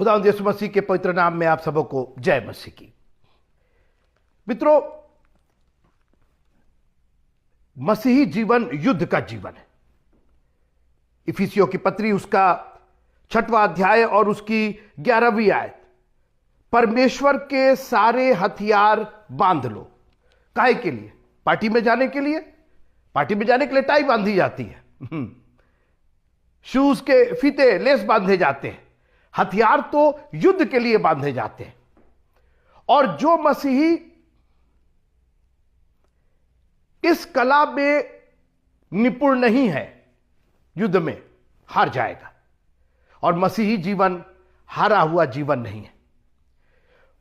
खुदावंद यीशु मसीह के पवित्र नाम में आप सबको जय मसीह की। मित्रों, मसीही जीवन युद्ध का जीवन है। इफिसियों की पत्री उसका 6वां अध्याय और उसकी 11वीं आयत, परमेश्वर के सारे हथियार बांध लो। काहे के लिए? पार्टी में जाने के लिए। पार्टी में जाने के लिए टाई बांधी जाती है, शूज के फीते लेस बांधे जाते हैं। हथियार तो युद्ध के लिए बांधे जाते हैं। और जो मसीही इस कला में निपुण नहीं है, युद्ध में हार जाएगा। और मसीही जीवन हारा हुआ जीवन नहीं है।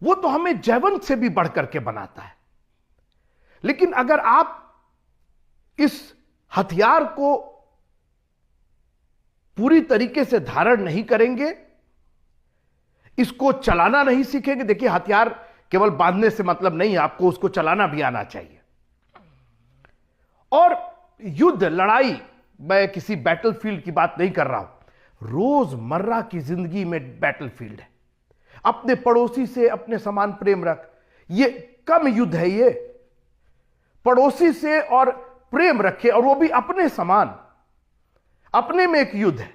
वो तो हमें जयवंत से भी बढ़कर के बनाता है। लेकिन अगर आप इस हथियार को पूरी तरीके से धारण नहीं करेंगे, इसको चलाना नहीं सीखेंगे। देखिए, हथियार केवल बांधने से मतलब नहीं, आपको उसको चलाना भी आना चाहिए। और युद्ध, लड़ाई, मैं किसी बैटलफील्ड की बात नहीं कर रहा हूं, रोजमर्रा की जिंदगी में बैटलफील्ड है। अपने पड़ोसी से अपने समान प्रेम रख, ये कम युद्ध है। ये पड़ोसी से और प्रेम रखे, और वो भी अपने समान। अपने में एक युद्ध है।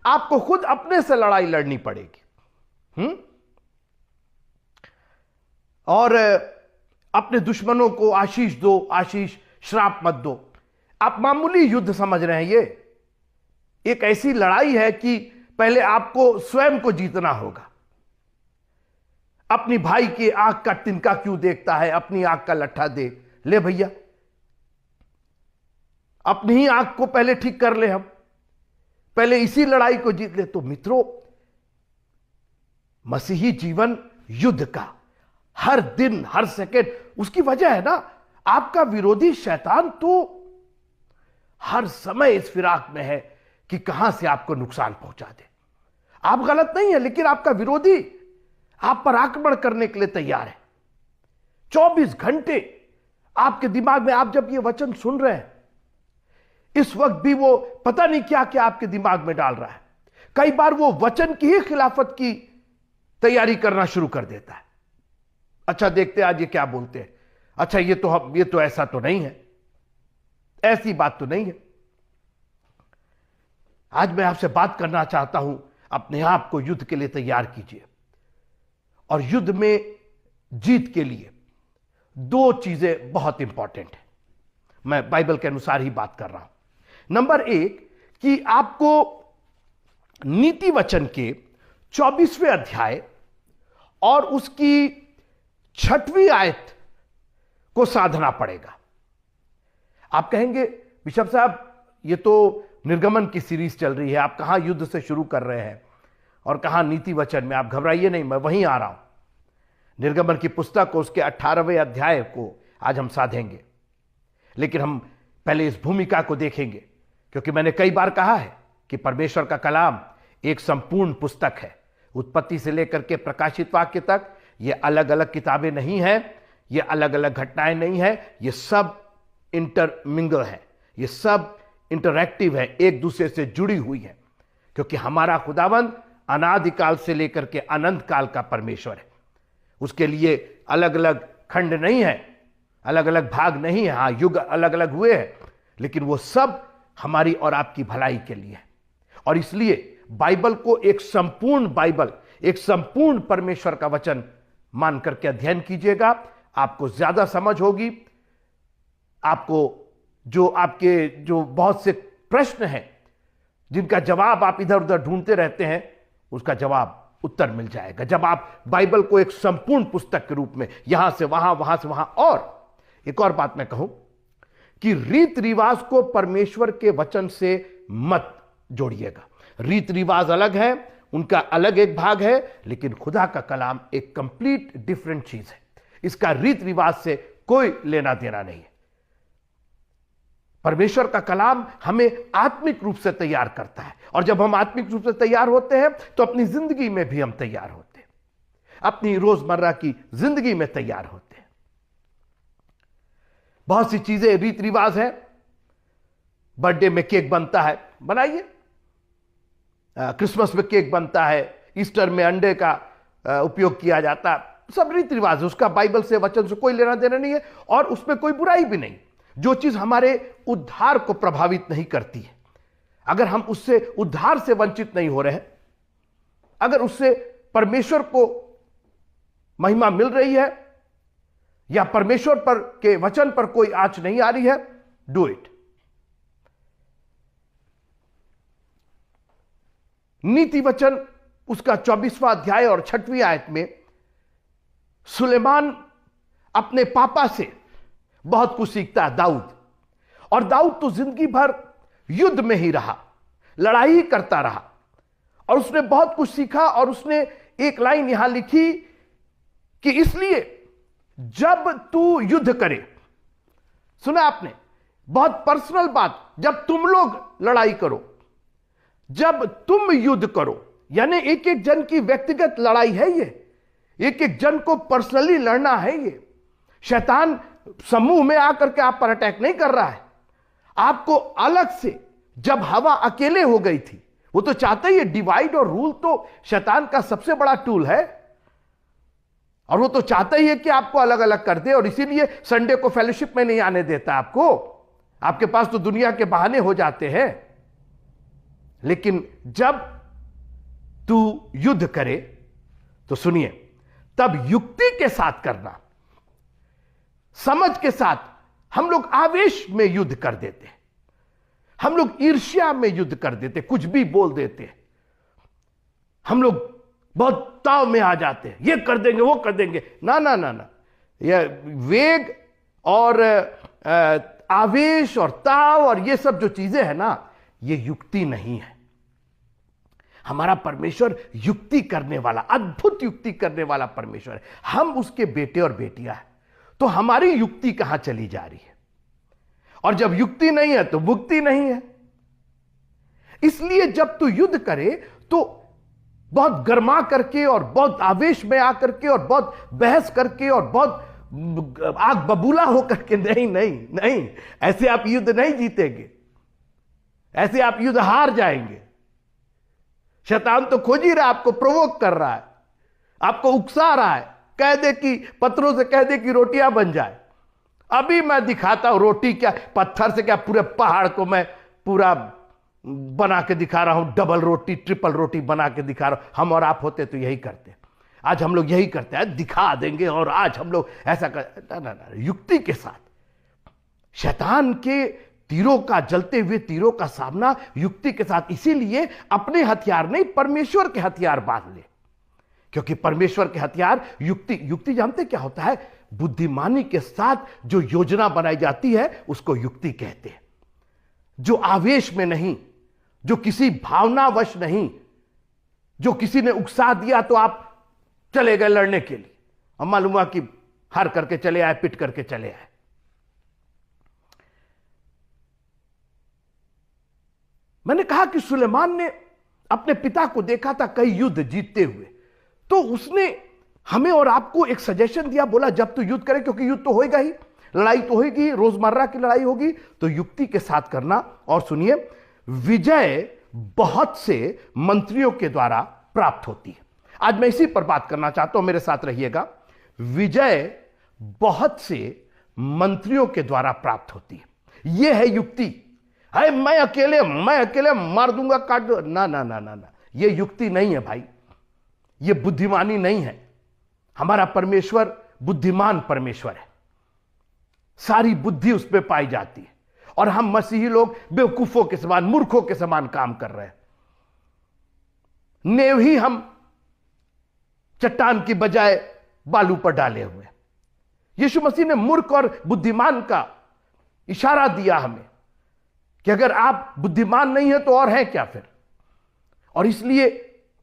आपको खुद अपने से लड़ाई लड़नी पड़ेगी। और अपने दुश्मनों को आशीष दो, आशीष श्राप मत दो। आप मामूली युद्ध समझ रहे हैं। ये एक ऐसी लड़ाई है कि पहले आपको स्वयं को जीतना होगा। अपनी भाई के आंख का तिनका क्यों देखता है, अपनी आंख का लट्ठा देख ले भैया। अपनी ही आंख को पहले ठीक कर ले, हम पहले इसी लड़ाई को जीत ले। तो मित्रों, मसीही जीवन युद्ध का, हर दिन हर सेकेंड। उसकी वजह है ना, आपका विरोधी शैतान तो हर समय इस फिराक में है कि कहां से आपको नुकसान पहुंचा दे। आप गलत नहीं है, लेकिन आपका विरोधी आप पर आक्रमण करने के लिए तैयार है। 24 घंटे आपके दिमाग में, आप जब ये वचन सुन रहे हैं, इस वक्त भी वो पता नहीं क्या क्या आपके दिमाग में डाल रहा है। कई बार वो वचन की ही खिलाफत की तैयारी करना शुरू कर देता है। अच्छा, देखते आज ये क्या बोलते हैं। अच्छा, ये तो ऐसा तो नहीं है, ऐसी बात तो नहीं है। आज मैं आपसे बात करना चाहता हूं, अपने आप को युद्ध के लिए तैयार कीजिए। और युद्ध में जीत के लिए 2 चीजें बहुत इंपॉर्टेंट है। मैं बाइबल के अनुसार ही बात कर रहा हूं। नंबर 1 कि आपको नीति वचन के 24वें अध्याय और उसकी 6वीं आयत को साधना पड़ेगा। आप कहेंगे, बिशप साहब, ये तो निर्गमन की सीरीज चल रही है, आप कहां युद्ध से शुरू कर रहे हैं और कहां नीति वचन में। आप घबराइए नहीं, मैं वहीं आ रहा हूं। निर्गमन की पुस्तक को, उसके 18वें अध्याय को आज हम साधेंगे। लेकिन हम पहले इस भूमिका को देखेंगे, क्योंकि मैंने कई बार कहा है कि परमेश्वर का कलाम एक संपूर्ण पुस्तक है। उत्पत्ति से लेकर के प्रकाशित वाक्य तक ये अलग अलग किताबें नहीं हैं, ये अलग अलग घटनाएं नहीं है, ये सब इंटरमिंगल है, ये सब इंटरैक्टिव है, एक दूसरे से जुड़ी हुई है। क्योंकि हमारा खुदावंद अनादिकाल से लेकर के अनंत काल का परमेश्वर है। उसके लिए अलग अलग खंड नहीं है, अलग अलग भाग नहीं है। हाँ, युग अलग अलग हुए हैं, लेकिन वो सब हमारी और आपकी भलाई के लिए है। और इसलिए बाइबल को एक संपूर्ण बाइबल, एक संपूर्ण परमेश्वर का वचन मान करके अध्ययन कीजिएगा। आपको ज्यादा समझ होगी। आपको जो बहुत से प्रश्न हैं, जिनका जवाब आप इधर उधर ढूंढते रहते हैं, उसका जवाब, उत्तर मिल जाएगा जब आप बाइबल को एक संपूर्ण पुस्तक के रूप में यहां से वहां से वहां। और एक और बात मैं कहूं कि रीत रिवाज को परमेश्वर के वचन से मत जोड़िएगा। रीत रिवाज अलग है, उनका अलग एक भाग है, लेकिन खुदा का कलाम एक कंप्लीट डिफरेंट चीज है। इसका रीत रिवाज से कोई लेना देना नहीं है। परमेश्वर का कलाम हमें आत्मिक रूप से तैयार करता है। और जब हम आत्मिक रूप से तैयार होते हैं, तो अपनी जिंदगी में भी हम तैयार होते हैं, अपनी रोजमर्रा की जिंदगी में तैयार होते हैं। बहुत सी चीजें रीत रिवाज है। बर्थडे में केक बनता है, बनाइए। क्रिसमस में केक बनता है, ईस्टर में अंडे का उपयोग किया जाता है, सब रीति रिवाज है, उसका बाइबल से, वचन से कोई लेना देना नहीं है और उसमें कोई बुराई भी नहीं। जो चीज हमारे उद्धार को प्रभावित नहीं करती है, अगर हम उससे उद्धार से वंचित नहीं हो रहे हैं, अगर उससे परमेश्वर को महिमा मिल रही है या परमेश्वर पर के वचन पर कोई आंच नहीं आ रही है, डू इट। नीति वचन उसका 24वां अध्याय और 6वीं आयत में सुलेमान अपने पापा से बहुत कुछ सीखता है, दाऊद। और दाऊद तो जिंदगी भर युद्ध में ही रहा, लड़ाई ही करता रहा और उसने बहुत कुछ सीखा। और उसने एक लाइन यहां लिखी कि इसलिए जब तू युद्ध करे, सुना आपने, बहुत पर्सनल बात, जब तुम लोग लड़ाई करो, जब तुम युद्ध करो, यानी एक एक जन की व्यक्तिगत लड़ाई है ये, एक एक जन को पर्सनली लड़ना है ये। शैतान समूह में आकर के आप पर अटैक नहीं कर रहा है, आपको अलग से। जब हवा अकेले हो गई थी, वो तो चाहता ही है, डिवाइड और रूल तो शैतान का सबसे बड़ा टूल है और वो तो चाहता ही है कि आपको अलग अलग कर दे। और इसीलिए संडे को फेलोशिप में नहीं आने देता आपको, आपके पास तो दुनिया के बहाने हो जाते हैं। लेकिन जब तू युद्ध करे तो सुनिए, तब युक्ति के साथ करना, समझ के साथ। हम लोग आवेश में युद्ध कर देते हैं, हम लोग ईर्ष्या में युद्ध कर देते, कुछ भी बोल देते हैं, हम लोग बहुत ताव में आ जाते हैं, ये कर देंगे वो कर देंगे। ना ना ना ना, यह वेग और आवेश और ताव और ये सब जो चीजें हैं ना, ये युक्ति नहीं है। हमारा परमेश्वर युक्ति करने वाला, अद्भुत युक्ति करने वाला परमेश्वर है। हम उसके बेटे और बेटियां हैं, तो हमारी युक्ति कहां चली जा रही है? और जब युक्ति नहीं है तो मुक्ति नहीं है। इसलिए जब तू युद्ध करे तो बहुत गर्मा करके और बहुत आवेश में आकर के और बहुत बहस करके और बहुत आग बबूला होकर के, नहीं नहीं नहीं, ऐसे आप युद्ध नहीं जीतेंगे, ऐसे आप युद्ध हार जाएंगे। शैतान तो खोज ही रहा, आपको प्रोवोक कर रहा है, आपको उकसा रहा है, कह दे कि पत्थरों से कह दे कि रोटियां बन जाए। अभी मैं दिखाता हूं रोटी क्या, पत्थर से क्या, पूरे पहाड़ को मैं पूरा बना के दिखा रहा हूं, डबल रोटी ट्रिपल रोटी बना के दिखा रहा हूं। हम और आप होते तो यही करते, आज हम लोग यही करते हैं, दिखा देंगे और आज हम लोग ऐसा कर। ना ना ना, युक्ति के साथ शैतान के तीरों का, जलते हुए तीरों का सामना युक्ति के साथ। इसीलिए अपने हथियार नहीं, परमेश्वर के हथियार बांध ले, क्योंकि परमेश्वर के हथियार युक्ति। युक्ति जानते क्या होता है? बुद्धिमानी के साथ जो योजना बनाई जाती है उसको युक्ति कहते हैं। जो आवेश में नहीं, जो किसी भावनावश नहीं, जो किसी ने उकसा दिया तो आप चले गए लड़ने के लिए और मालूम हुआ कि हार करके चले आए, पिट करके चले आए। मैंने कहा कि सुलेमान ने अपने पिता को देखा था कई युद्ध जीतते हुए, तो उसने हमें और आपको एक सजेशन दिया, बोला जब तू युद्ध करे, क्योंकि युद्ध तो होएगा ही, लड़ाई तो होगी, रोजमर्रा की लड़ाई होगी, तो युक्ति के साथ करना। और सुनिए, विजय बहुत से मंत्रियों के द्वारा प्राप्त होती है। आज मैं इसी पर बात करना चाहता हूं, मेरे साथ रहिएगा। विजय बहुत से मंत्रियों के द्वारा प्राप्त होती है। यह है युक्ति। है मैं अकेले मार दूंगा, काट दूंगा, ना ना ना ना ना, यह युक्ति नहीं है भाई, यह बुद्धिमानी नहीं है। हमारा परमेश्वर बुद्धिमान परमेश्वर है, सारी बुद्धि उस पर पाई जाती है। और हम मसीही लोग बेवकूफों के समान, मूर्खों के समान काम कर रहे हैं। नेव ही हम चट्टान की बजाय बालू पर डाले हुए। यीशु मसीह ने मूर्ख और बुद्धिमान का इशारा दिया हमें कि अगर आप बुद्धिमान नहीं है तो और है क्या फिर। और इसलिए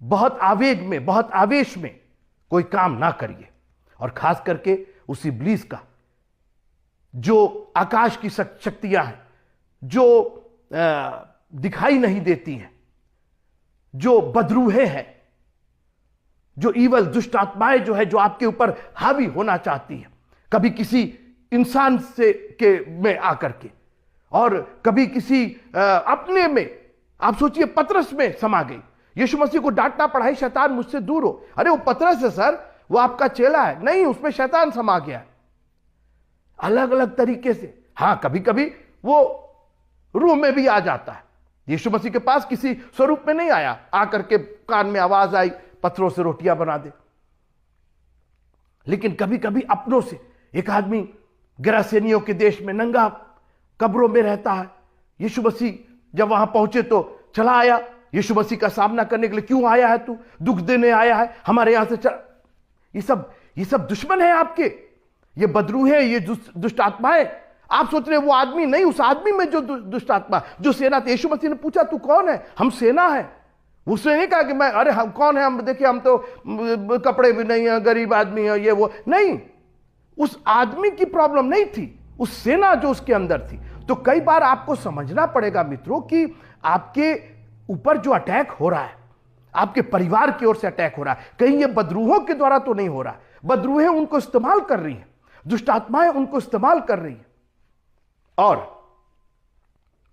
बहुत आवेग में, बहुत आवेश में कोई काम ना करिए। और खास करके उस इब्लीस का, जो आकाश की शक्तियां हैं, जो दिखाई नहीं देती हैं, जो बदरूहे हैं, जो ईवल दुष्ट आत्माएं जो है, जो आपके ऊपर हावी होना चाहती है, कभी किसी इंसान से में आकर के, और कभी किसी अपने में, आप सोचिए पतरस में समा गई, यीशु मसीह को डांटना पड़ा, है शैतान मुझसे दूर हो। अरे वो पतरस है सर, वो आपका चेला है। नहीं, उसमें शैतान समा गया है। अलग अलग तरीके से। हां, कभी कभी वो रूह में भी आ जाता है। यीशु मसीह के पास किसी स्वरूप में नहीं आया, आकर के कान में आवाज आई, पत्थरों से रोटियां बना दे। लेकिन कभी कभी अपनों से, एक आदमी गरासेनियों के देश में नंगा कब्रों में रहता है। यीशु मसीह जब वहां पहुंचे तो चला आया यीशु मसीह का सामना करने के लिए। क्यों आया है तू? दुख देने आया है हमारे यहां से चल। ये सब दुश्मन है आपके, ये बदरूह है, ये दुष्ट आत्माएं। आप सोच रहे वो आदमी नहीं, उस आदमी में जो दुष्ट आत्मा, जो सेना थी। यीशु मसीह ने पूछा तू कौन है? हम सेना है। उसने नहीं कहा कि मैं, अरे हम कौन है, हम देखिए हम तो कपड़े भी नहीं है, गरीब आदमी है, ये वो नहीं। उस आदमी की प्रॉब्लम नहीं थी, उस सेना जो उसके अंदर थी। तो कई बार आपको समझना पड़ेगा मित्रों कि आपके ऊपर जो अटैक हो रहा है, आपके परिवार की ओर से अटैक हो रहा है, कहीं ये बदरूहों के द्वारा तो नहीं हो रहा। बदरूहें उनको इस्तेमाल कर रही हैं, दुष्ट आत्माएं उनको इस्तेमाल कर रही हैं और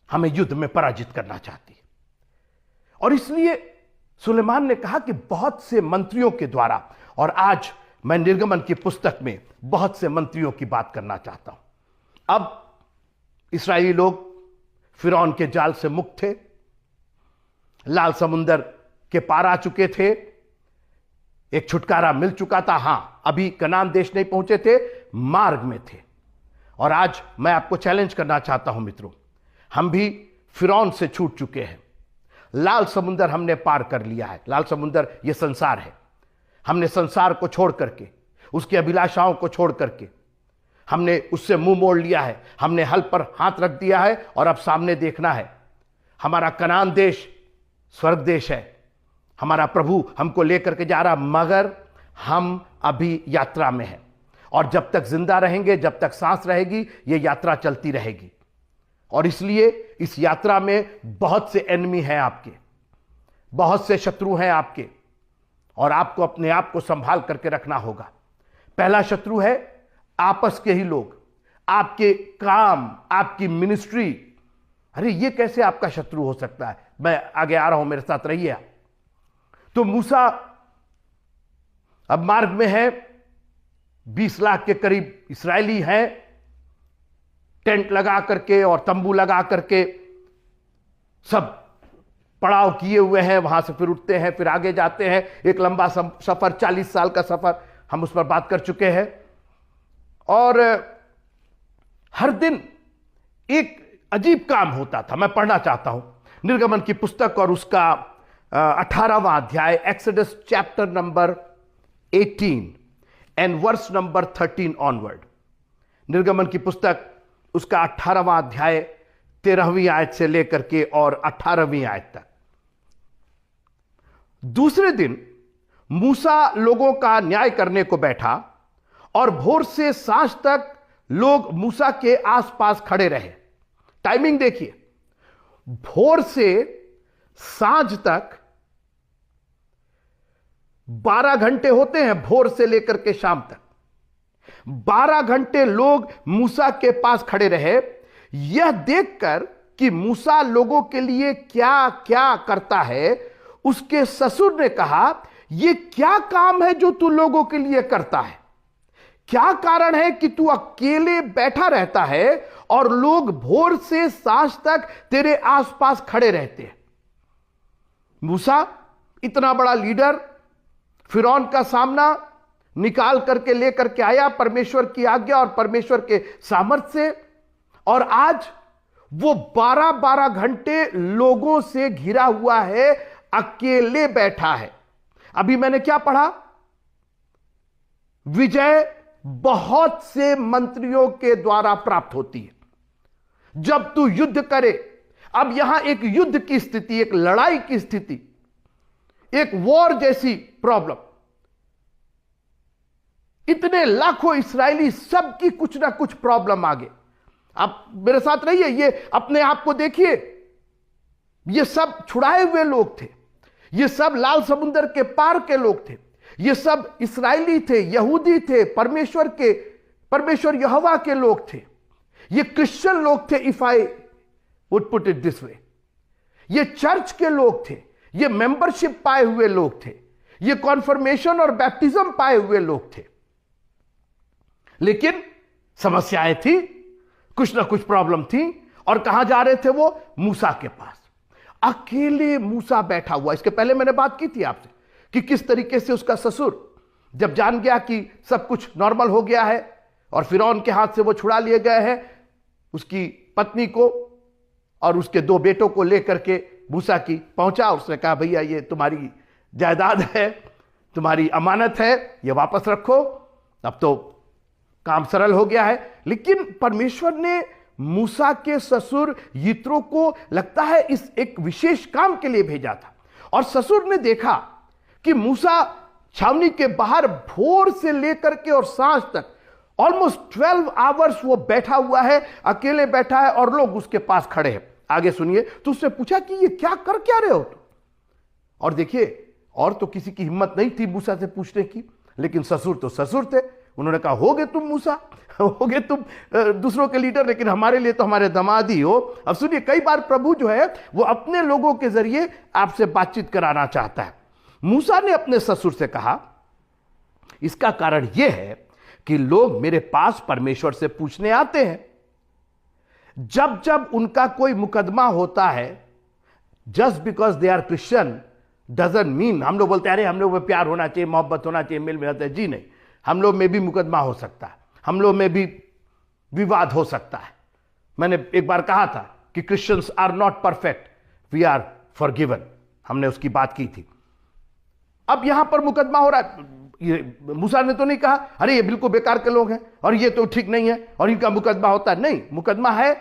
हमें युद्ध में पराजित करना चाहती है। और इसलिए सुलेमान ने कहा कि बहुत से मंत्रियों के द्वारा, और आज मैं निर्गमन की पुस्तक में बहुत से मंत्रियों की बात करना चाहता हूं। अब इस्राएली लोग फिरौन के जाल से मुक्त थे, लाल समुंदर के पार आ चुके थे, एक छुटकारा मिल चुका था। हां, अभी कनान देश नहीं पहुंचे थे, मार्ग में थे। और आज मैं आपको चैलेंज करना चाहता हूं मित्रों, हम भी फिरौन से छूट चुके हैं। लाल समुंदर हमने पार कर लिया है। लाल समुंदर ये संसार है। हमने संसार को छोड़ करके, उसकी अभिलाषाओं को छोड़ करके हमने उससे मुंह मोड़ लिया है। हमने हल पर हाथ रख दिया है और अब सामने देखना है। हमारा कनान देश स्वर्ग देश है, हमारा प्रभु हमको लेकर के जा रहा, मगर हम अभी यात्रा में हैं। और जब तक जिंदा रहेंगे, जब तक सांस रहेगी, ये यात्रा चलती रहेगी। और इसलिए इस यात्रा में बहुत से एनिमी हैं आपके, बहुत से शत्रु हैं आपके, और आपको अपने आप को संभाल करके रखना होगा। पहला शत्रु है आपस के ही लोग, आपके काम, आपकी मिनिस्ट्री। अरे ये कैसे आपका शत्रु हो सकता है? मैं आगे आ रहा हूं, मेरे साथ रहिए आप। तो मूसा अब मार्ग में है, 20 लाख के करीब इस्राएली हैं, टेंट लगा करके और तंबू लगा करके सब पड़ाव किए हुए हैं। वहां से फिर उठते हैं, फिर आगे जाते हैं। एक लंबा सफर, 40 साल का सफर, हम उस पर बात कर चुके हैं। और हर दिन एक अजीब काम होता था। मैं पढ़ना चाहता हूं निर्गमन की पुस्तक और उसका 18वां अध्याय, Exodus chapter number 18 and verse number 13 onward. निर्गमन की पुस्तक उसका 18वां अध्याय 13वीं आयत से लेकर के और 18वीं आयत तक। दूसरे दिन मूसा लोगों का न्याय करने को बैठा और भोर से सांझ तक लोग मूसा के आसपास खड़े रहे। टाइमिंग देखिए, भोर से सांझ तक 12 घंटे होते हैं, भोर से लेकर के शाम तक 12 घंटे लोग मूसा के पास खड़े रहे, यह देखकर कि मूसा लोगों के लिए क्या क्या करता है। उसके ससुर ने कहा, यह क्या काम है जो तू लोगों के लिए करता है? क्या कारण है कि तू अकेले बैठा रहता है और लोग भोर से सांझ तक तेरे आसपास खड़े रहते हैं? मूसा इतना बड़ा लीडर फिरौन का सामना निकाल करके लेकर के आया परमेश्वर की आज्ञा और परमेश्वर के सामर्थ्य से, और आज वो 12-12 घंटे लोगों से घिरा हुआ है, अकेले बैठा है। अभी मैंने क्या पढ़ा? विजय बहुत से मंत्रियों के द्वारा प्राप्त होती है जब तू युद्ध करे। अब यहां एक युद्ध की स्थिति, एक लड़ाई की स्थिति, एक वॉर जैसी प्रॉब्लम। इतने लाखों इस्राएली, सबकी कुछ ना कुछ प्रॉब्लम आगे। आप मेरे साथ रहिए, ये अपने आप को देखिए। ये सब छुड़ाए हुए लोग थे, ये सब लाल समुद्र के पार के लोग थे, ये सब इस्राएली थे, यहूदी थे, परमेश्वर यहोवा के लोग थे, ये क्रिश्चियन लोग थे, if I would put it this way. ये चर्च के लोग थे, ये मेंबरशिप पाए हुए लोग थे, ये कॉन्फर्मेशन और बैप्टिज्म पाए हुए लोग थे। लेकिन समस्याएं थी, कुछ ना कुछ प्रॉब्लम थी, और कहां जा रहे थे वो? मूसा के पास। अकेले मूसा बैठा हुआ। इसके पहले मैंने बात की थी आपसे कि किस तरीके से उसका ससुर जब जान गया कि सब कुछ नॉर्मल हो गया है और फिरौन के हाथ से वो छुड़ा लिए गए हैं, उसकी पत्नी को और उसके 2 बेटों को लेकर के मूसा की पहुंचा। उसने कहा भैया ये तुम्हारी जायदाद है, तुम्हारी अमानत है, ये वापस रखो। अब तो काम सरल हो गया है। लेकिन परमेश्वर ने मूसा के ससुर यित्रो को लगता है इस एक विशेष काम के लिए भेजा था। और ससुर ने देखा कि मूसा छावनी के बाहर भोर से लेकर के और सांझ तक ऑलमोस्ट 12 आवर्स वो बैठा हुआ है, अकेले बैठा है और लोग उसके पास खड़े हैं। आगे सुनिए। तो उसने पूछा कि ये क्या कर क्या रहे हो तुम? और देखिए, और तो किसी की हिम्मत नहीं थी मूसा से पूछने की, लेकिन ससुर तो ससुर थे। उन्होंने कहा होगे तुम मूसा, होगे तुम दूसरों के लीडर, लेकिन हमारे लिए तो हमारे दामाद ही हो। अब सुनिए, कई बार प्रभु जो है वो अपने लोगों के जरिए आपसे बातचीत कराना चाहता है। मूसा ने अपने ससुर से कहा इसका कारण यह है कि लोग मेरे पास परमेश्वर से पूछने आते हैं। जब जब उनका कोई मुकदमा होता है, just because they are Christian doesn't mean, हम लोग बोलते हैं अरे हम लोग में प्यार होना चाहिए, मोहब्बत होना चाहिए, मिल मिलाते हैं। जी नहीं, हम लोग में भी मुकदमा हो सकता है, हम लोग में भी विवाद हो सकता है। मैंने एक बार कहा था कि Christians are not perfect, we are forgiven, हमने उसकी बात की थी। अब यहां पर मुकदमा हो रहा है। ये मूसा ने तो नहीं कहा अरे ये बिल्कुल बेकार के लोग हैं और ये तो ठीक नहीं है और इनका मुकदमा होता है। नहीं, मुकदमा है।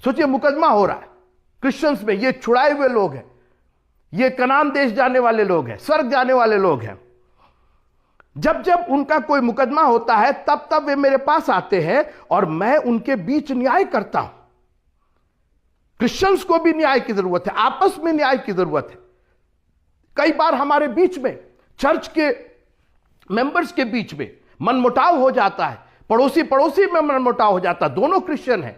सोचिए, मुकदमा हो रहा है क्रिश्चियंस में। ये छुड़ाए हुए लोग हैं, ये कनान देश जाने वाले लोग हैं, स्वर्ग जाने वाले लोग हैं। जब जब उनका कोई मुकदमा होता है तब तब वे मेरे पास आते हैं और मैं उनके बीच न्याय करता हूं। क्रिश्चियंस को भी न्याय की जरूरत है, आपस में न्याय की जरूरत है। कई बार हमारे बीच में, चर्च के मेंबर्स के बीच में मनमुटाव हो जाता है, पड़ोसी पड़ोसी में मनमुटाव हो जाता है। दोनों क्रिश्चियन हैं,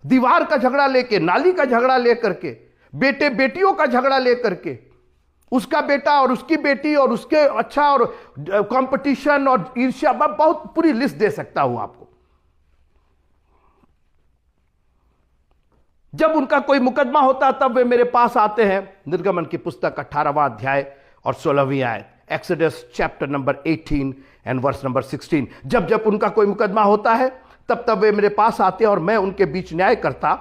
दीवार का झगड़ा लेके, नाली का झगड़ा लेकर के, बेटे बेटियों का झगड़ा लेकर के, उसका बेटा और उसकी बेटी और उसके अच्छा और कंपटीशन और ईर्ष्या, मैं बहुत पूरी लिस्ट दे सकता हूं आपको। जब उनका कोई मुकदमा होता तब वे मेरे पास आते हैं। निर्गमन की पुस्तक 18वां अध्याय और 16वीं आयत, Exodus chapter number 18 and verse number 16। जब जब उनका कोई मुकदमा होता है तब तब वे मेरे पास आते हैं और मैं उनके बीच न्याय करता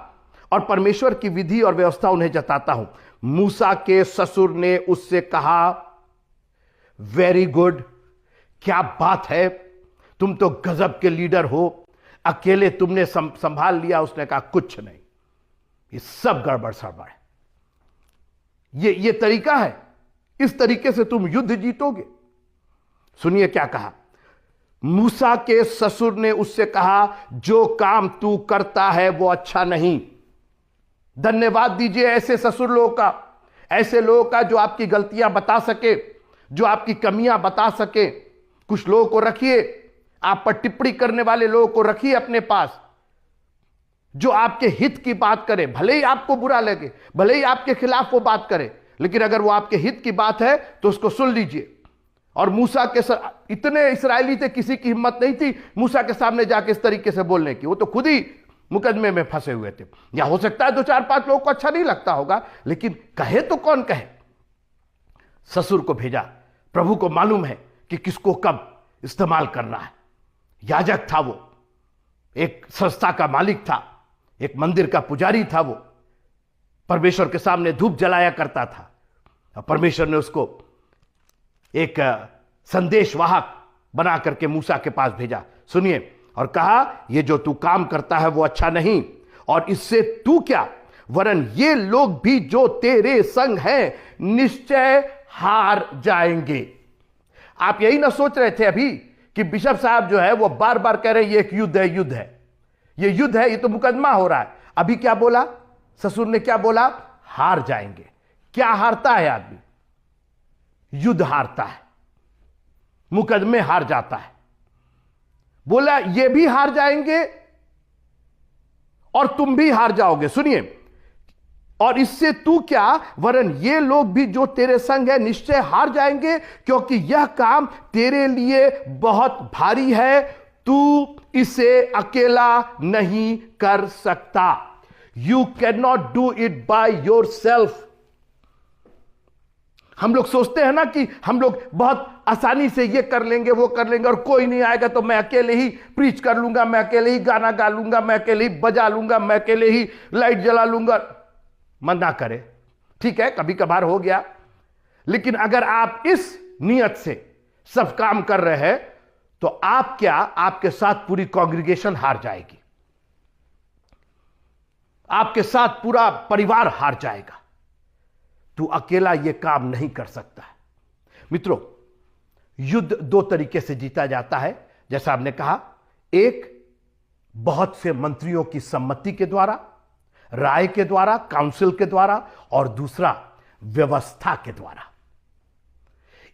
और परमेश्वर की विधि और व्यवस्था उन्हें जताता हूं। मूसा के ससुर ने उससे कहा वेरी गुड, क्या बात है, तुम तो गजब के लीडर हो, अकेले तुमने संभाल लिया। उसने कहा कुछ नहीं, ये सब गड़बड़ सड़बड़ है। ये तरीका है, इस तरीके से तुम युद्ध जीतोगे। सुनिए क्या कहा। मूसा के ससुर ने उससे कहा जो काम तू करता है वो अच्छा नहीं। धन्यवाद दीजिए ऐसे ससुर लोगों का, ऐसे लोगों का जो आपकी गलतियां बता सके, जो आपकी कमियां बता सके। कुछ लोगों को रखिए, आप पर टिप्पणी करने वाले लोगों को रखिए अपने पास, जो आपके हित की बात करे। भले ही आपको बुरा लगे, भले ही आपके खिलाफ वो बात करे, लेकिन अगर वो आपके हित की बात है तो उसको सुन लीजिए। और मूसा के इतने इस्राएली थे, किसी की हिम्मत नहीं थी मूसा के सामने जाके इस तरीके से बोलने की। वो तो खुद ही मुकदमे में फंसे हुए थे। या हो सकता है 2-4-5 लोगों को अच्छा नहीं लगता होगा, लेकिन कहे तो कौन कहे। ससुर को भेजा। प्रभु को मालूम है कि किसको कब इस्तेमाल करना है। याजक था वो, एक संस्था का मालिक था, एक मंदिर का पुजारी था वो, परमेश्वर के सामने धूप जलाया करता था। और परमेश्वर ने उसको एक संदेशवाहक बना करके मूसा के पास भेजा। सुनिए, और कहा ये जो तू काम करता है वो अच्छा नहीं, और इससे तू क्या, वरन ये लोग भी जो तेरे संग हैं निश्चय हार जाएंगे। आप यही ना सोच रहे थे अभी कि बिशप साहब जो है वो बार बार कह रहे हैं ये एक युद्ध है, युद्ध है, ये युद्ध है, ये तो मुकदमा हो रहा है। अभी क्या बोला ससुर ने, क्या बोला? हार जाएंगे। क्या हारता है आदमी? युद्ध हारता है, मुकदमे हार जाता है। बोला ये भी हार जाएंगे और तुम भी हार जाओगे। सुनिए, और इससे तू क्या, वरन ये लोग भी जो तेरे संग है निश्चय हार जाएंगे, क्योंकि यह काम तेरे लिए बहुत भारी है, तू इसे अकेला नहीं कर सकता। You can not do it by your self. हम लोग सोचते हैं ना कि हम लोग बहुत आसानी से ये कर लेंगे वो कर लेंगे और कोई नहीं आएगा तो मैं अकेले ही प्रीच कर लूंगा, मैं अकेले ही गाना गा लूंगा, मैं अकेले ही बजा लूंगा, मैं अकेले ही लाइट जला लूंगा। मन ना करे, ठीक है, कभी कभार हो गया, लेकिन अगर आप इस नियत से सब काम कर रहे हैं तो आप क्या, आपके साथ पूरी कांग्रेगेशन हार जाएगी, आपके साथ पूरा परिवार हार जाएगा। तू अकेला यह काम नहीं कर सकता है। मित्रों, युद्ध दो तरीके से जीता जाता है, जैसा आपने कहा, एक बहुत से मंत्रियों की सम्मति के द्वारा, राय के द्वारा, काउंसिल के द्वारा, और दूसरा व्यवस्था के द्वारा।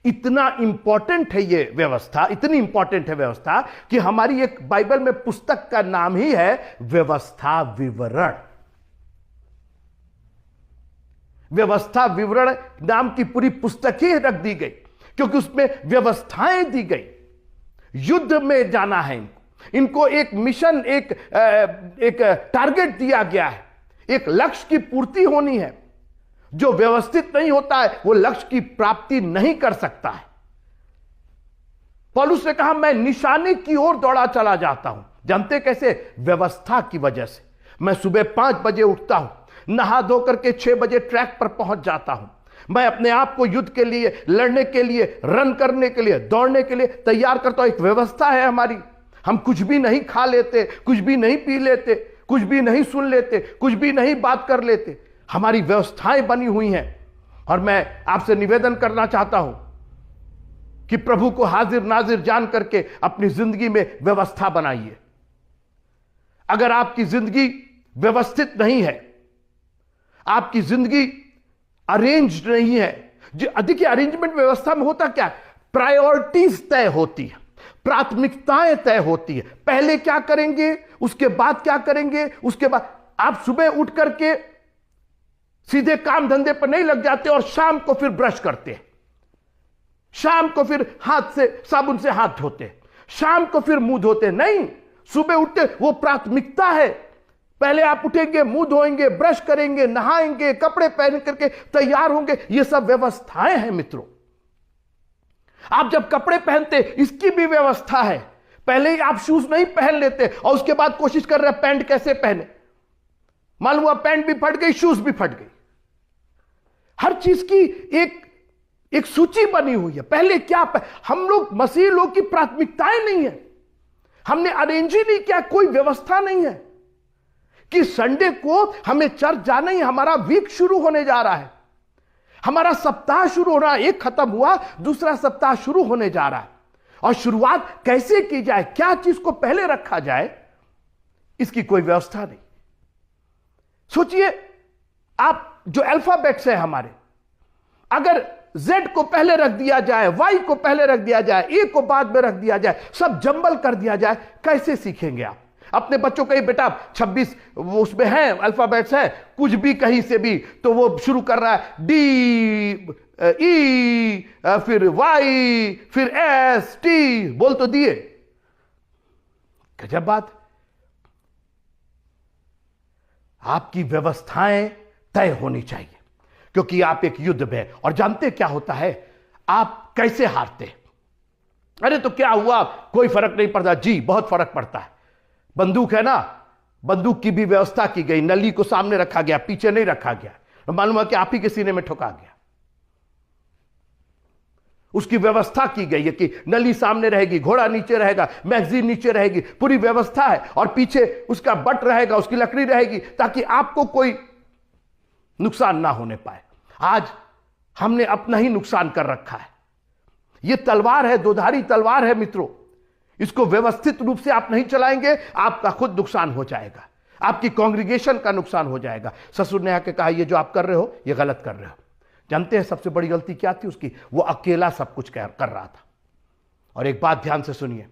इतना इंपॉर्टेंट है ये व्यवस्था, इतनी इंपॉर्टेंट है व्यवस्था कि हमारी एक बाइबल में पुस्तक का नाम ही है व्यवस्था विवरण। व्यवस्था विवरण नाम की पूरी पुस्तक ही रख दी गई, क्योंकि उसमें व्यवस्थाएं दी गई। युद्ध में जाना है इनको एक मिशन, एक टारगेट दिया गया है, एक लक्ष्य की पूर्ति होनी है। जो व्यवस्थित नहीं होता है वो लक्ष्य की प्राप्ति नहीं कर सकता है। पौलुस ने कहा, मैं निशाने की ओर दौड़ा चला जाता हूं। जानते कैसे? व्यवस्था की वजह से। मैं सुबह 5 बजे उठता हूं, नहा धो करके 6 बजे ट्रैक पर पहुंच जाता हूं। मैं अपने आप को युद्ध के लिए, लड़ने के लिए, रन करने के लिए, दौड़ने के लिए तैयार करता हूं। एक व्यवस्था है हमारी। हम कुछ भी नहीं खा लेते, कुछ भी नहीं पी लेते, कुछ भी नहीं सुन लेते, कुछ भी नहीं बात कर लेते। हमारी व्यवस्थाएं बनी हुई हैं। और मैं आपसे निवेदन करना चाहता हूं कि प्रभु को हाजिर नाजिर जान करके अपनी जिंदगी में व्यवस्था बनाइए। अगर आपकी जिंदगी व्यवस्थित नहीं है, आपकी जिंदगी अरेंज नहीं है, देखिए अरेंजमेंट व्यवस्था में होता क्या, प्रायोरिटीज तय होती है, प्राथमिकताएं तय होती है। पहले क्या करेंगे, उसके बाद क्या करेंगे, उसके बाद आप सुबह उठ करके सीधे काम धंधे पर नहीं लग जाते और शाम को फिर ब्रश करते हैं, शाम को फिर हाथ से साबुन से हाथ धोते, शाम को फिर मुंह धोते। नहीं, सुबह उठते, वो प्राथमिकता है। पहले आप उठेंगे, मुंह धोएंगे, ब्रश करेंगे, नहाएंगे, कपड़े पहन करके तैयार होंगे। ये सब व्यवस्थाएं हैं मित्रों। आप जब कपड़े पहनते, इसकी भी व्यवस्था है। पहले ही आप शूज नहीं पहन लेते और उसके बाद कोशिश कर रहे हैं पैंट कैसे पहने। मालूम हुआ पैंट भी फट गई, शूज भी फट गई। हर चीज की एक सूची बनी हुई है। पहले क्या, हम लोग मसीह लोग की प्राथमिकताएं नहीं है, हमने अरेंज ही नहीं किया, कोई व्यवस्था नहीं है कि संडे को हमें चर्च जाना ही, हमारा वीक शुरू होने जा रहा है, हमारा सप्ताह शुरू हो रहा है। एक खत्म हुआ, दूसरा सप्ताह शुरू होने जा रहा है। और शुरुआत कैसे की जाए, क्या चीज को पहले रखा जाए, इसकी कोई व्यवस्था नहीं। सोचिए, आप जो अल्फाबेट्स है हमारे, अगर Z को पहले रख दिया जाए, Y को पहले रख दिया जाए, A को बाद में रख दिया जाए, सब जंबल कर दिया जाए, कैसे सीखेंगे आप? अपने बच्चों को, बेटा 26 वो उसमें है अल्फाबेट्स है, कुछ भी कहीं से भी, तो वो शुरू कर रहा है D E फिर Y फिर S T, बोल तो दिए। गजब बात। आपकी व्यवस्थाएं तय होनी चाहिए, क्योंकि आप एक युद्ध में। और जानते क्या होता है, आप कैसे हारते? अरे तो क्या हुआ, कोई फर्क नहीं पड़ता। जी, बहुत फर्क पड़ता है। बंदूक है ना, बंदूक की भी व्यवस्था की गई, नली को सामने रखा गया, पीछे नहीं रखा गया। मालूम है कि आप ही के सीने में ठुका गया। उसकी व्यवस्था की गई है कि नली सामने रहेगी, घोड़ा नीचे रहेगा, मैगजीन नीचे रहेगी, पूरी व्यवस्था है। और पीछे उसका बट रहेगा, उसकी लकड़ी रहेगी, ताकि आपको कोई नुकसान ना होने पाए। आज हमने अपना ही नुकसान कर रखा है। यह तलवार है, दोधारी तलवार है मित्रों। इसको व्यवस्थित रूप से आप नहीं चलाएंगे, आपका खुद नुकसान हो जाएगा, आपकी कांग्रीगेशन का नुकसान हो जाएगा। ससुर ने आके कहा, ये जो आप कर रहे हो ये गलत कर रहे हो। जानते हैं सबसे बड़ी गलती क्या थी उसकी? वो अकेला सब कुछ कर रहा था। और एक बात ध्यान से सुनिए,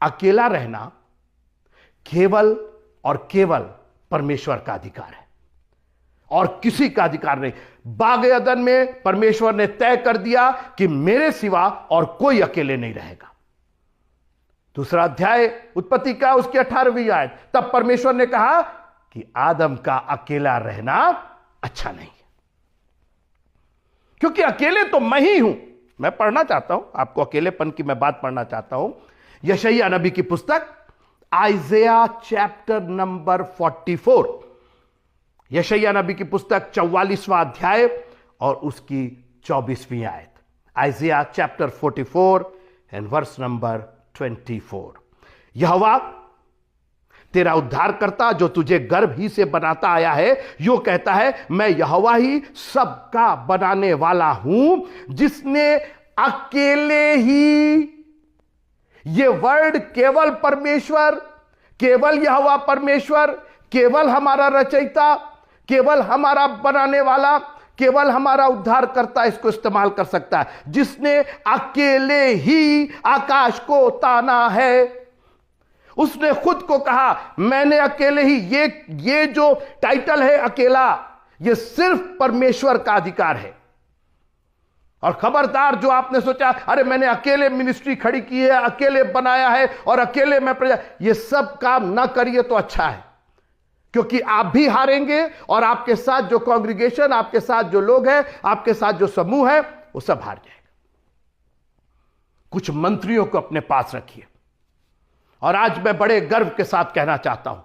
अकेला रहना केवल और केवल परमेश्वर का अधिकार है। और किसी का अधिकार नहीं। बाग अदन में परमेश्वर ने तय कर दिया कि मेरे सिवा और कोई अकेले नहीं रहेगा। दूसरा अध्याय उत्पत्ति का, उसकी 18वीं आयत, तब परमेश्वर ने कहा कि आदम का अकेला रहना अच्छा नहीं है, क्योंकि अकेले तो मैं ही हूं। मैं पढ़ना चाहता हूं, आपको अकेलेपन की मैं बात पढ़ना चाहता हूं। यशायाह नबी की पुस्तक आइज़ाया चैप्टर नंबर 44, यशायाह नबी की पुस्तक 44वां अध्याय और उसकी 24वीं आयत। Isaiah chapter 44 and verse number 24। यहोवा तेरा उद्धारकर्ता जो तुझे गर्भ ही से बनाता आया है, यो कहता है, मैं यहोवा ही सबका बनाने वाला हूं, जिसने अकेले ही, ये वर्ड केवल परमेश्वर, केवल यहोवा परमेश्वर, केवल हमारा रचयिता, केवल हमारा बनाने वाला, केवल हमारा उद्धारकर्ता इसको इस्तेमाल कर सकता है, जिसने अकेले ही आकाश को ताना है। उसने खुद को कहा, मैंने अकेले ही, ये जो टाइटल है अकेला, ये सिर्फ परमेश्वर का अधिकार है। और खबरदार जो आपने सोचा, अरे मैंने अकेले मिनिस्ट्री खड़ी की है, अकेले बनाया है और अकेले मैं प्रजा, ये सब काम ना करिए तो अच्छा है, क्योंकि आप भी हारेंगे और आपके साथ जो कांग्रीगेशन, आपके साथ जो लोग हैं, आपके साथ जो समूह है, वो सब हार जाएगा। कुछ मंत्रियों को अपने पास रखिए। और आज मैं बड़े गर्व के साथ कहना चाहता हूं,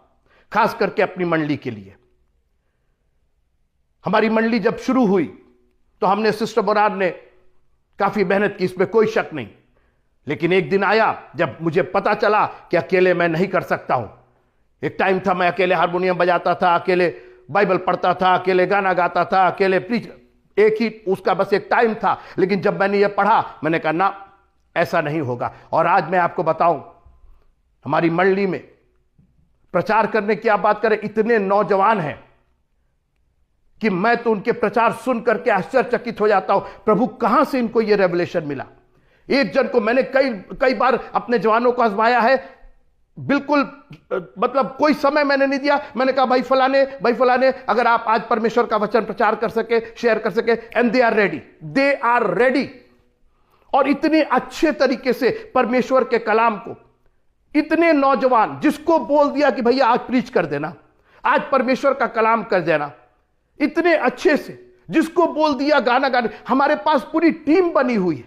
खास करके अपनी मंडली के लिए। हमारी मंडली जब शुरू हुई तो हमने, सिस्टर मोरार ने काफी मेहनत की, इसमें कोई शक नहीं। लेकिन एक दिन आया जब मुझे पता चला कि अकेले मैं नहीं कर सकता हूं। एक टाइम था मैं अकेले हारमोनियम बजाता था, अकेले बाइबल पढ़ता था, अकेले गाना गाता था, अकेले प्रीच, एक ही उसका बस एक टाइम था। लेकिन जब मैंने ये पढ़ा, मैंने कहा ना, ऐसा नहीं होगा। और आज मैं आपको बताऊं, हमारी मंडली में प्रचार करने की आप बात करें, इतने नौजवान हैं कि मैं तो उनके प्रचार सुन करके आश्चर्यचकित हो जाता हूं, प्रभु कहां से इनको ये रेवलेशन मिला। एक जन को मैंने कई बार अपने जवानों को आजमाया है, बिल्कुल मतलब कोई समय मैंने नहीं दिया। मैंने कहा भाई फलाने, अगर आप आज परमेश्वर का वचन प्रचार कर सके, शेयर कर सके, एंड दे आर रेडी। और इतने अच्छे तरीके से परमेश्वर के कलाम को, इतने नौजवान, जिसको बोल दिया कि भैया आज प्रीच कर देना, आज परमेश्वर का कलाम कर देना, इतने अच्छे से, जिसको बोल दिया गाना गाने। हमारे पास पूरी टीम बनी हुई है,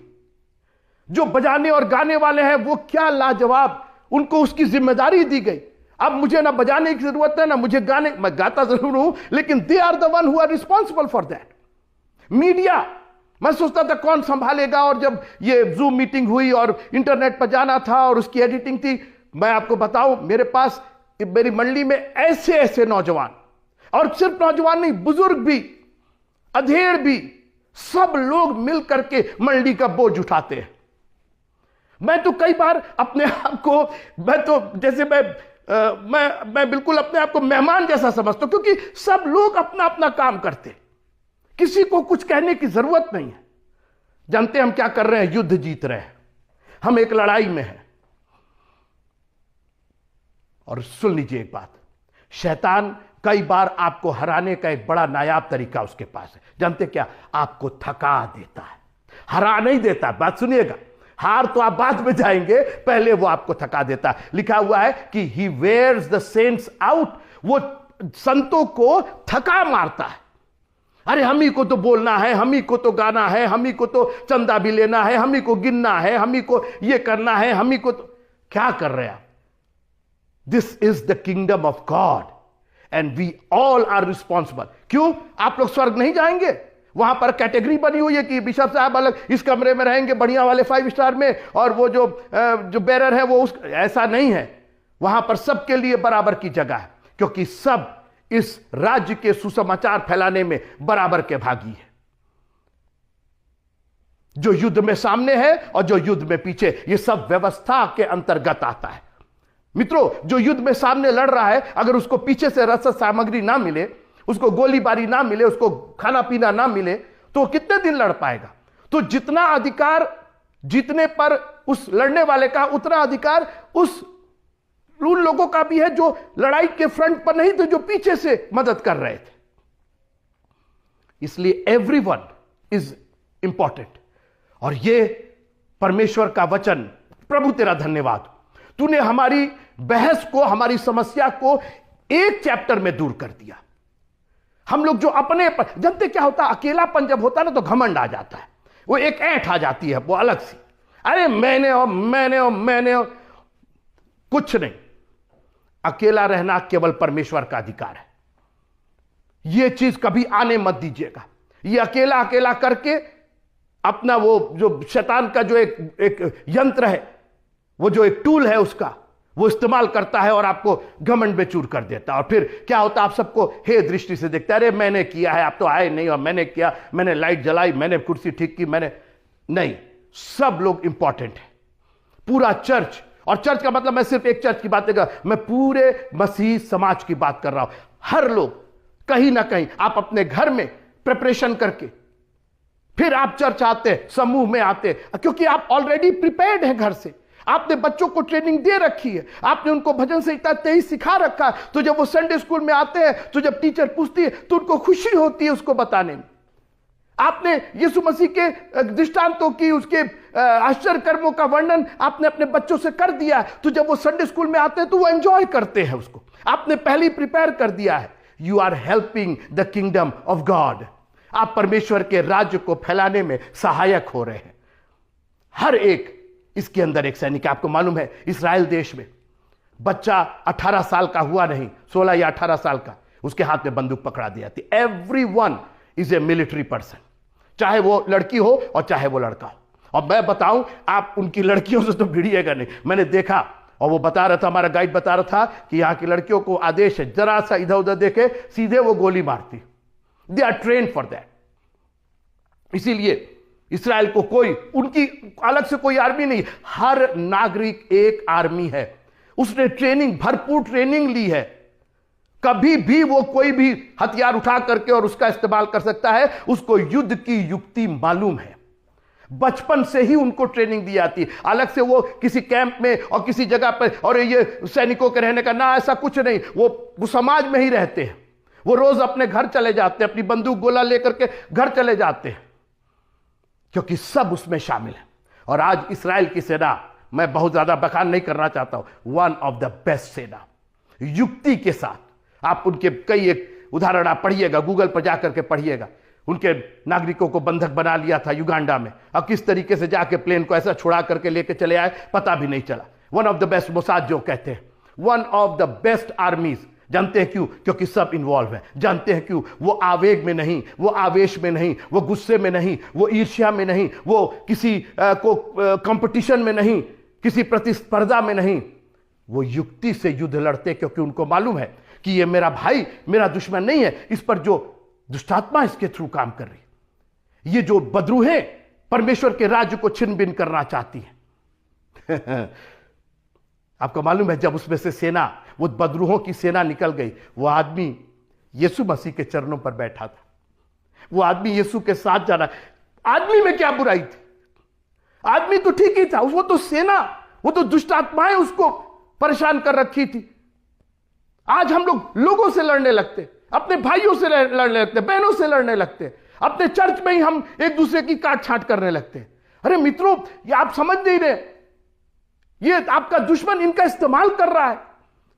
जो बजाने और गाने वाले हैं वो क्या लाजवाब, उनको उसकी जिम्मेदारी दी गई। अब मुझे ना बजाने की जरूरत है ना मुझे गाने, मैं गाता जरूर हूं, लेकिन they are the one who are responsible for that. Media, मैं सोचता था कौन संभालेगा, और जब ये जूम मीटिंग हुई और इंटरनेट पर जाना था और उसकी एडिटिंग थी, मैं आपको बताऊं, मेरे पास, मेरी मंडली में ऐसे ऐसे नौजवान, और सिर्फ नौजवान नहीं, बुजुर्ग भी, अधेड़ भी, सब लोग मिल करके मंडली का बोझ उठाते हैं। मैं तो कई बार अपने आप को, मैं तो जैसे मैं बिल्कुल अपने आप को मेहमान जैसा समझता हूं, क्योंकि सब लोग अपना अपना काम करते, किसी को कुछ कहने की जरूरत नहीं है। जानते हम क्या कर रहे हैं? युद्ध जीत रहे हैं, हम एक लड़ाई में हैं। और सुन लीजिए एक बात, शैतान कई बार आपको हराने का एक बड़ा नायाब तरीका उसके पास है। जानते क्या? आपको थका देता है, हरा नहीं देता। बात सुनिएगा, हार तो आप बाद में जाएंगे, पहले वो आपको थका देता है। लिखा हुआ है कि he wears the saints out, वो संतों को थका मारता है। अरे हम ही को तो बोलना है, हम ही को तो गाना है, हम ही को तो चंदा भी लेना है, हम ही को गिनना है, हम ही को ये करना है, हम ही को तो क्या कर रहे हैं आप? This is the kingdom of God and we all are responsible. क्यों? आप लोग स्वर्ग नहीं जाएंगे, वहां पर कैटेगरी बनी हुई है कि बिशप साहब अलग इस कमरे में रहेंगे, बढ़िया वाले 5 स्टार में, और वो जो बेरर है वो ऐसा नहीं है। वहां पर सबके लिए बराबर की जगह है, क्योंकि सब इस राज्य के सुसमाचार फैलाने में बराबर के भागी है। जो युद्ध में सामने है और जो युद्ध में पीछे, ये सब व्यवस्था के अंतर्गत आता है। मित्रों, जो युद्ध में सामने लड़ रहा है, अगर उसको पीछे से रसद सामग्री ना मिले, उसको गोलीबारी ना मिले, उसको खाना पीना ना मिले, तो कितने दिन लड़ पाएगा? तो जितना अधिकार जीतने पर उस लड़ने वाले का, उतना अधिकार उन लोगों का भी है जो लड़ाई के फ्रंट पर नहीं थे, जो पीछे से मदद कर रहे थे। इसलिए एवरीवन इज इंपॉर्टेंट। और ये परमेश्वर का वचन, प्रभु तेरा धन्यवाद, तूने हमारी बहस को, हमारी समस्या को एक चैप्टर में दूर कर दिया। हम लोग जो अपने पर, जानते क्या होता, अकेलापन जब होता है ना तो घमंड आ जाता है, वो एक ऐंठ आ जाती है, वो अलग सी, अरे मैंने और मैंने और मैंने और, कुछ नहीं। अकेला रहना केवल परमेश्वर का अधिकार है। यह चीज कभी आने मत दीजिएगा। ये अकेला अकेला करके अपना वो जो शैतान का जो एक यंत्र है, वो जो एक टूल है उसका, वो इस्तेमाल करता है और आपको घमंड में चूर कर देता है। और फिर क्या होता है, आप सबको हे दृष्टि से देखता है, अरे मैंने किया है, आप तो आए नहीं, और मैंने किया, मैंने लाइट जलाई, मैंने कुर्सी ठीक की, मैंने नहीं। सब लोग इंपॉर्टेंट है, पूरा चर्च। और चर्च का मतलब मैं सिर्फ एक चर्च की बात नहीं कर रहा, मैं पूरे मसीह समाज की बात कर रहा हूं। हर लोग कहीं ना कहीं, आप अपने घर में प्रिपरेशन करके फिर आप चर्च आते, समूह में आते, क्योंकि आप ऑलरेडी प्रिपेयर्ड हैं। घर से आपने बच्चों को ट्रेनिंग दे रखी है, आपने उनको भजन संहिता तेज सिखा रखा है। तो जब वो संडे स्कूल में आते हैं, तो जब टीचर पूछती है तो उनको खुशी होती है उसको बताने में। आपने यीशु मसीह के दृष्टांतों की, उसके आश्चर्य कर्मों का वर्णन आपने अपने बच्चों से कर दिया, तो जब वो संडे स्कूल में आते हैं तो वो एंजॉय करते हैं उसको। आपने पहले ही प्रिपेयर कर दिया है। You are helping the kingdom of God. आप परमेश्वर के राज्य को फैलाने में सहायक हो रहे हैं। हर एक इसके अंदर एक सैनिक। आपको मालूम है, इस्राएल देश में बच्चा 18 साल का हुआ नहीं, 16 या 18 साल का, उसके हाथ में बंदूक पकड़ा दी जाती। Everyone is a military person, चाहे वो लड़की हो और चाहे वो लड़का हो। और मैं बताऊं, आप उनकी लड़कियों से तो भिड़िएगा नहीं। मैंने देखा, और वो बता रहा था, हमारा गाइड बता रहा था कि यहां की लड़कियों को आदेश है, जरा सा इधर उधर देखे सीधे वो गोली मारती। They are train for that. इसीलिए इस्राएल को कोई, उनकी अलग से कोई आर्मी नहीं, हर नागरिक एक आर्मी है। उसने ट्रेनिंग, भरपूर ट्रेनिंग ली है। कभी भी वो कोई भी हथियार उठा करके और उसका इस्तेमाल कर सकता है। उसको युद्ध की युक्ति मालूम है। बचपन से ही उनको ट्रेनिंग दी जाती है। अलग से वो किसी कैंप में और किसी जगह पर, और ये सैनिकों के रहने का ना, ऐसा कुछ नहीं। वो समाज में ही रहते हैं। वो रोज अपने घर चले जाते हैं, अपनी बंदूक गोला लेकर के घर चले जाते हैं, क्योंकि सब उसमें शामिल है। और आज इस्राएल की सेना, मैं बहुत ज्यादा बखान नहीं करना चाहता हूं, वन ऑफ द बेस्ट सेना, युक्ति के साथ। आप उनके कई एक उदाहरण आप पढ़िएगा, गूगल पर जाकर के पढ़िएगा। उनके नागरिकों को बंधक बना लिया था युगांडा में, और किस तरीके से जाके प्लेन को ऐसा छुड़ा करके लेके चले आए, पता भी नहीं चला। One of the best, Mossad जो कहते हैं, वन ऑफ द बेस्ट आर्मीज। जानते हैं क्यों? क्योंकि सब इन्वॉल्व है। जानते हैं क्यों? वो आवेग में नहीं, वो आवेश में नहीं, वो गुस्से में नहीं, वो ईर्ष्या में नहीं, वो किसी को कंपटीशन में नहीं, किसी प्रतिस्पर्धा में नहीं। वो युक्ति से युद्ध लड़ते, क्योंकि उनको मालूम है कि ये मेरा भाई, मेरा दुश्मन नहीं है, इस पर जो दुष्टात्मा इसके थ्रू काम कर रही है, ये जो बदरूहें परमेश्वर के राज्य को छिन्न भिन्न करना चाहती है। आपको मालूम है, जब उसमें से सेना, वो बदरूहों की सेना निकल गई, वो आदमी यीशु मसीह के चरणों पर बैठा था। वो आदमी यीशु के साथ जा रहा। आदमी में क्या बुराई थी? आदमी तो ठीक ही था, वो तो सेना, वो तो दुष्ट आत्माएं उसको परेशान कर रखी थी। आज हम लोग लोगों से लड़ने लगते, अपने भाइयों से लड़ने लगते, बहनों से लड़ने लगते, अपने चर्च में ही हम एक दूसरे की काट छांट करने लगते। अरे मित्रों, ये आप समझ नहीं रहे, ये आपका दुश्मन इनका इस्तेमाल कर रहा है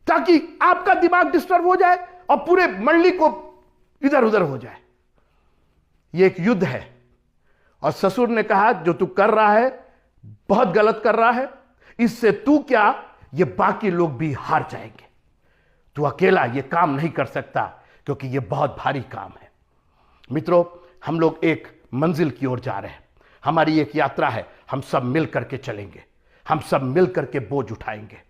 ताकि आपका दिमाग डिस्टर्ब हो जाए और पूरे मंडली को इधर उधर हो जाए। ये एक युद्ध है। और ससुर ने कहा, जो तू कर रहा है बहुत गलत कर रहा है, इससे तू क्या, ये बाकी लोग भी हार जाएंगे। तू अकेला ये काम नहीं कर सकता, क्योंकि ये बहुत भारी काम है। मित्रों, हम लोग एक मंजिल की ओर जा रहे हैं। हमारी एक यात्रा है, हम सब मिल करके चलेंगे, हम सब मिल करके बोझ उठाएंगे।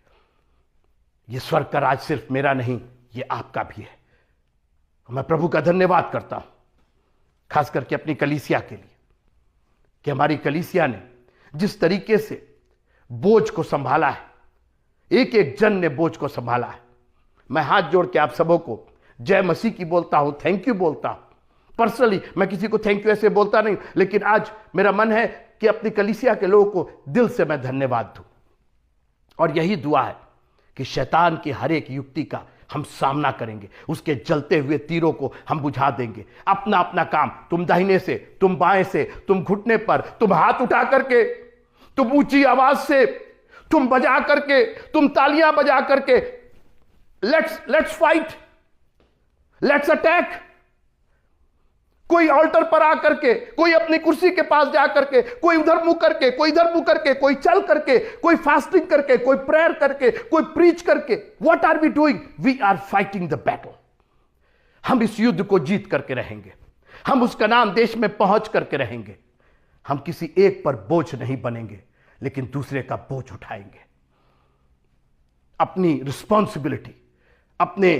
ये स्वर्ग का राज सिर्फ मेरा नहीं, ये आपका भी है। मैं प्रभु का धन्यवाद करता हूं, खास करके अपनी कलीसिया के लिए, कि हमारी कलीसिया ने जिस तरीके से बोझ को संभाला है, एक एक जन ने बोझ को संभाला है। मैं हाथ जोड़ के आप सबों को जय मसीह की बोलता हूं, थैंक यू बोलता हूं। पर्सनली मैं किसी को थैंक यू ऐसे बोलता नहीं, लेकिन आज मेरा मन है कि अपनी कलीसिया के लोगों को दिल से मैं धन्यवाद दूं। और यही दुआ है कि शैतान की हर एक युक्ति का हम सामना करेंगे, उसके जलते हुए तीरों को हम बुझा देंगे। अपना अपना काम, तुम दाहिने से, तुम बाएं से, तुम घुटने पर, तुम हाथ उठा करके, तुम ऊंची आवाज से, तुम बजा करके, तुम तालियां बजा करके, लेट्स फाइट, लेट्स अटैक। कोई ऑल्टर पर आकर के, कोई अपनी कुर्सी के पास जाकर के, कोई उधर मुंह करके, कोई इधर मुंह करके, कोई चल करके, कोई फास्टिंग करके, कोई प्रेयर करके, कोई प्रीच करके, what are we doing? We are fighting the battle. हम इस युद्ध को जीत करके रहेंगे, हम उसका नाम देश में पहुंच करके रहेंगे। हम किसी एक पर बोझ नहीं बनेंगे, लेकिन दूसरे का बोझ उठाएंगे। अपनी रिस्पॉन्सिबिलिटी, अपने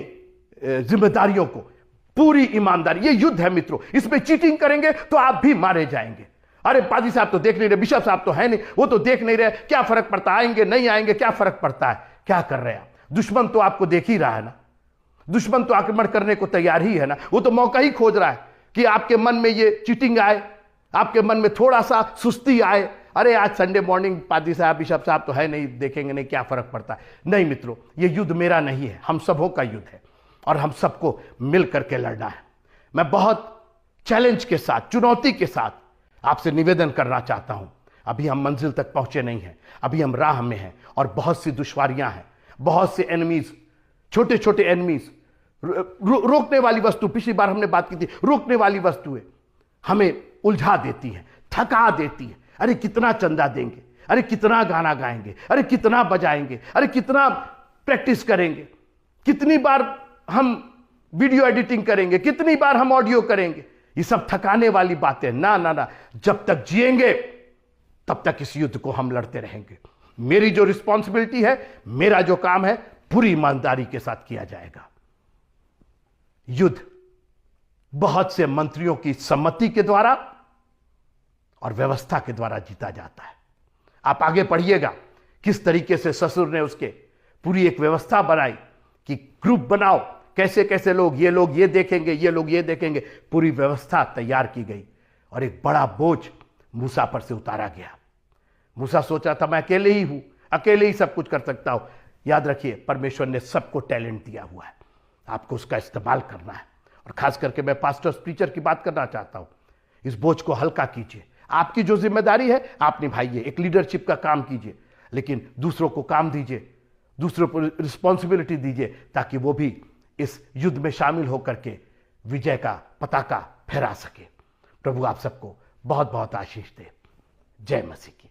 जिम्मेदारियों को पूरी ईमानदारी, ये युद्ध है मित्रों, इसमें चीटिंग करेंगे तो आप भी मारे जाएंगे। अरे पादी साहब तो देख नहीं रहे, बिशप साहब तो है नहीं, वो तो देख नहीं रहे, क्या फर्क पड़ता, आएंगे नहीं आएंगे क्या फर्क पड़ता है? क्या कर रहे हैं आप? दुश्मन तो आपको देख ही रहा है ना, दुश्मन तो आक्रमण करने को तैयार ही है ना। वो तो मौका ही खोज रहा है कि आपके मन में ये चीटिंग आए, आपके मन में थोड़ा सा सुस्ती आए। अरे आज संडे मॉर्निंग, पादी साहब बिशप साहब तो है नहीं, देखेंगे नहीं, क्या फर्क पड़ता है? नहीं मित्रों, ये युद्ध मेरा नहीं है, हम सबों का युद्ध है और हम सबको मिल करके लड़ना है। मैं बहुत चैलेंज के साथ, चुनौती के साथ आपसे निवेदन करना चाहता हूं। अभी हम मंजिल तक पहुंचे नहीं हैं, अभी हम राह में हैं और बहुत सी दुश्वारियां हैं, बहुत से एनिमीज, छोटे छोटे एनिमीज, रोकने वाली वस्तु, पिछली बार हमने बात की थी, रोकने वाली वस्तुएं हमें उलझा देती हैं, थका देती है। अरे कितना चंदा देंगे, अरे कितना गाना गाएंगे, अरे कितना बजाएंगे, अरे कितना प्रैक्टिस करेंगे, कितनी बार हम वीडियो एडिटिंग करेंगे, कितनी बार हम ऑडियो करेंगे? ये सब थकाने वाली बातें ना ना ना। जब तक जिएंगे तब तक इस युद्ध को हम लड़ते रहेंगे। मेरी जो रिस्पॉन्सिबिलिटी है, मेरा जो काम है, पूरी ईमानदारी के साथ किया जाएगा। युद्ध बहुत से मंत्रियों की सम्मति के द्वारा और व्यवस्था के द्वारा जीता जाता है। आप आगे पढ़िएगा किस तरीके से ससुर ने उसके पूरी एक व्यवस्था बनाई कि ग्रुप बनाओ, कैसे कैसे लोग ये देखेंगे, ये लोग ये देखेंगे। पूरी व्यवस्था तैयार की गई और एक बड़ा बोझ मूसा पर से उतारा गया। मूसा सोचा था मैं अकेले ही हूं, अकेले ही सब कुछ कर सकता हूं। याद रखिए, परमेश्वर ने सबको टैलेंट दिया हुआ है, आपको उसका इस्तेमाल करना है। और खास करके मैं पास्टर्स, प्रीचर की बात करना चाहता हूं। इस बोझ को हल्का कीजिए, आपकी जो जिम्मेदारी है आप निभाइए, एक लीडरशिप का काम कीजिए, लेकिन दूसरों को काम दीजिए, दूसरों को रिस्पॉन्सिबिलिटी दीजिए, ताकि वो भी इस युद्ध में शामिल होकर के विजय का पताका फहरा सके। प्रभु आप सबको बहुत बहुत आशीष दे। जय मसीह की।